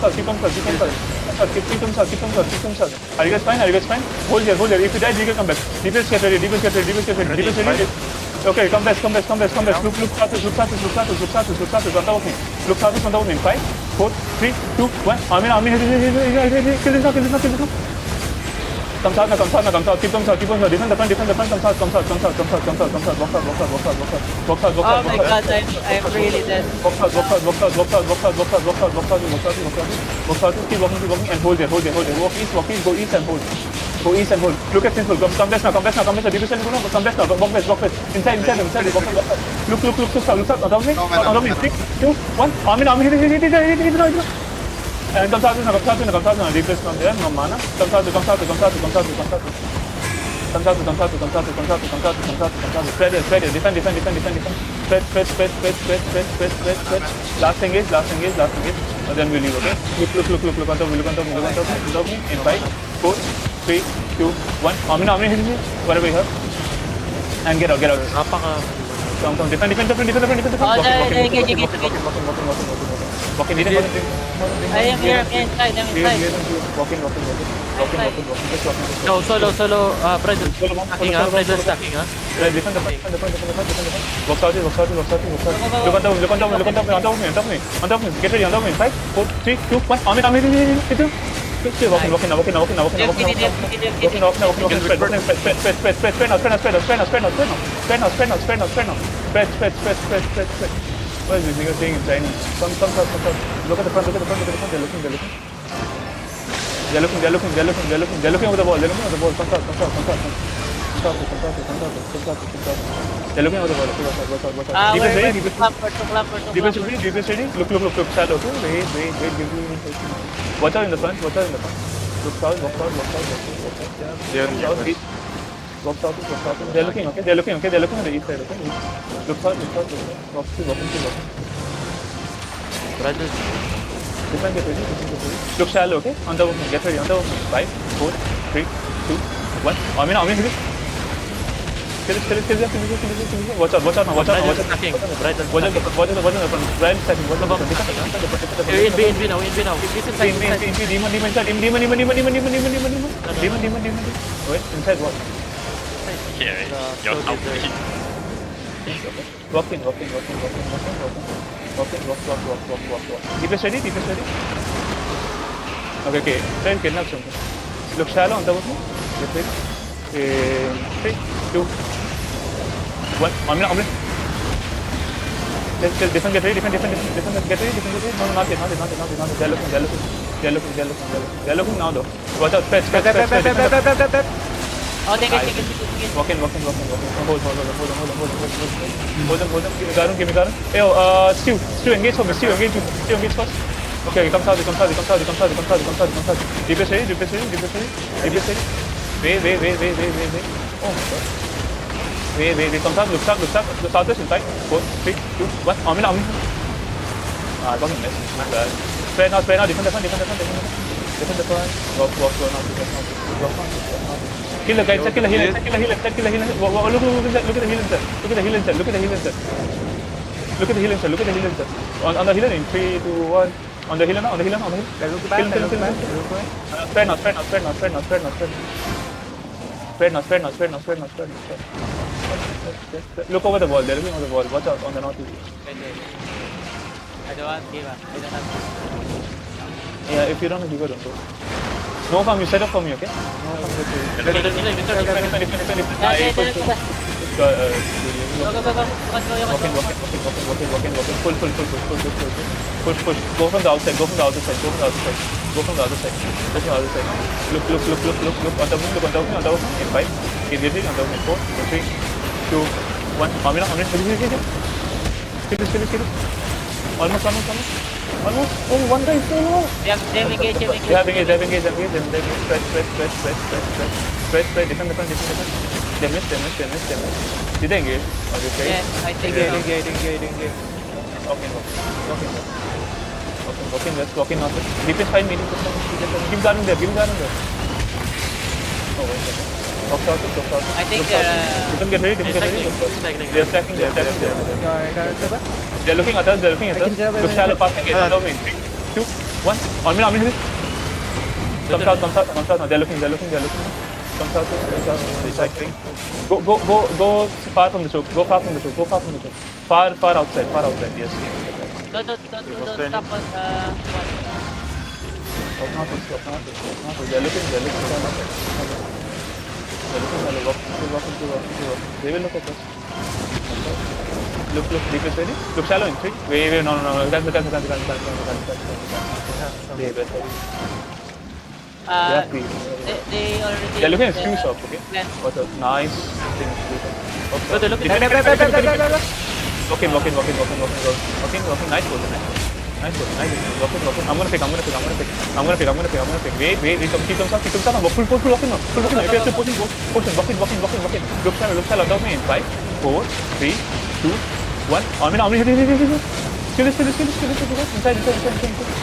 Keep on shot. Keep on shot. Are you guys fine? Hold here. If you die, you can come back. Defense get ready. Okay, come back. Look Satus. On top of me. Look Satus on top of me. 5, 4, 3, 2, 1. Army. Kill this now. Come south. Keep them south. Defend the front. Come south. Walk out. Oh my god, I'm really dead. Walk out. Keep walking, and hold there. Walk east, go east and hold. Look at Sinful. Come west now. Division, come west now. Walk west. Inside. Walk out. Look south. On top of me. 3, 2, 1. Army. Hit. And come south now. Replace from there. No mana. Come south. Spread it. Defend. Spread. Last engage. And then we'll leave, okay? Look on top. In 5, 4, 3, 2, 1. Army, hit me. Whatever you have. And get out. Come. Defend. Walking. I am here, I'm inside. Walking. No, solo, Bridal stacking, Defend the front. Walk out. Look on top of me. Get ready, on top of me. 5, 4, 3, 2, 1. Army, hit him. Still walking. Spread now. What is this nigga saying in Chinese? Come. Look at the front. They're looking over the wall. Come south. They're looking over the wall. Defense ready. Look. Shadow. Wait. Give me. Watch out in the front. Look south. Walk south. They're looking, okay? They're looking at the east side, okay? Look south. Walk. Bridal. Defend, get ready. Look shallow, okay? On top of me. Get ready. 5, 4, 3, 2, 1. Army, hit it. Kill it. Watch out now. Bridal stacking. Watch out the front. Bridal stacking. Watch out the front. In B now. It's inside. Demon. Wait, inside what? You're out. Walk. Defense ready. Okay. Try and kidnap something. Look shallow on top of me. Get ready. 3, 2, 1. Army. Let's defend. Get ready. Get ready. No, not yet. They're looking now though. Watch out. Spread. Oh, take it. Walk in. Hold them. Give me Garun. Hey, Stu, engage for me. Stu, engage first. Okay, come south. Deepest ready. Wait. Oh my god. Wait. Come south. Look southwest inside. 4, 3, 2, 1. Army. I got him. Spread now. Defend the front. Walk now. Kill the guy. Kill the healer. Look at the healer inside. On the healer in 3, 2, 1. On the healer now. Kill him. Spread now. Look over the wall. They're looking over the wall. Watch out on the northeast. I don't want to give up. Yeah, if you don't, you go don't go. No farm, you set up for me, okay? No farm, defend. Push. Go from the outside. Look. On top of me. In 5. Immediately on top of me. 4, 3, 2, 1. Army. Kill it. Almost. Oh, one guy is so low. They have engaged. Spread. Defend the front. They missed. Did they engage? Or they failed? Yeah, I think Engage. Walking north. Defense 5 minutes. Keep guarding there. Oh, wait a second. Walk south. I think Get ready. They're stacking. They're looking at us. Look shallow passing it. 3, 2, 1. Armin hit. Come south now. They're looking. Come south. Recycling. Go far from the choke. Far outside. Yes. Don't stop on They're looking. They will look at us. Look, deep is ready. Look shallow in 3. Wait, no. That's the gun. they already. They're looking at screw shop, okay? Plan. What a nice thing to do. So they're looking. Walk in. Nice goal. Walk in. I'm gonna pick. Wait. Keep them soft. Full walk in now. If you have to push in, walk in. Look shallow. Down me in 5, 4, 3, 2, 1. Armin, hit. Kill this. Inside.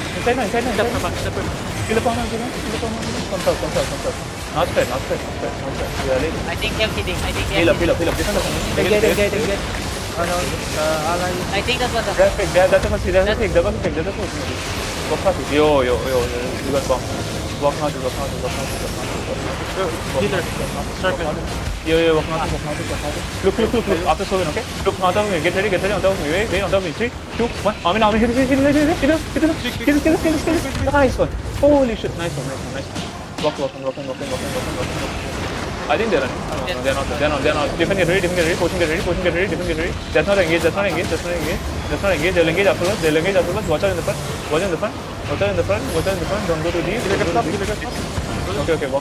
Step back. Kill the corner. Come south. Not spread. We are late. I think they're kidding. Heal up. Defend the corner. Get. Oh no, Alan. I think that was a That's fake. That's a fake. Walk past it. Yo. You got bomb. Walk out. Healer. Circle. Yo, walk out. Look. After so okay? Look, on top of me. Get ready. On top of me. Wait, on top of me. 3, 2, 1. Armin. Hit. Kill. Nice one. Holy shit. Nice one. Walk. I think they're running. No, they're not. Defend get ready. Potion get ready. Defend get ready. That's not engaged. They'll engage afterwards. Watch out in the front. Don't go too deep. Okay, walk.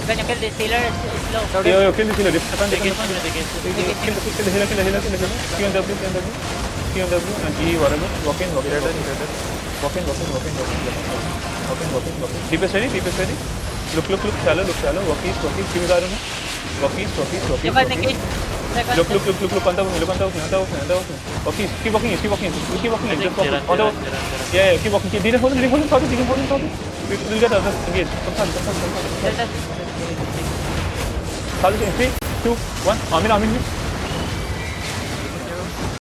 When you kill this healer, it's low. Yo, kill this healer. Defend. They Kill the healer. Q and W and E whatever. Walk in. Deep is ready. Look. Shallow. Walk east. Give me the iron. Walk east. If I engage, second. Look on top of me. Walk east. Keep walking. Keep walking. Just walk on top. Yeah. Keep walking. Didn't hold it. We'll get others engaged. Come on. Solid in 3, 2, 1. Armin.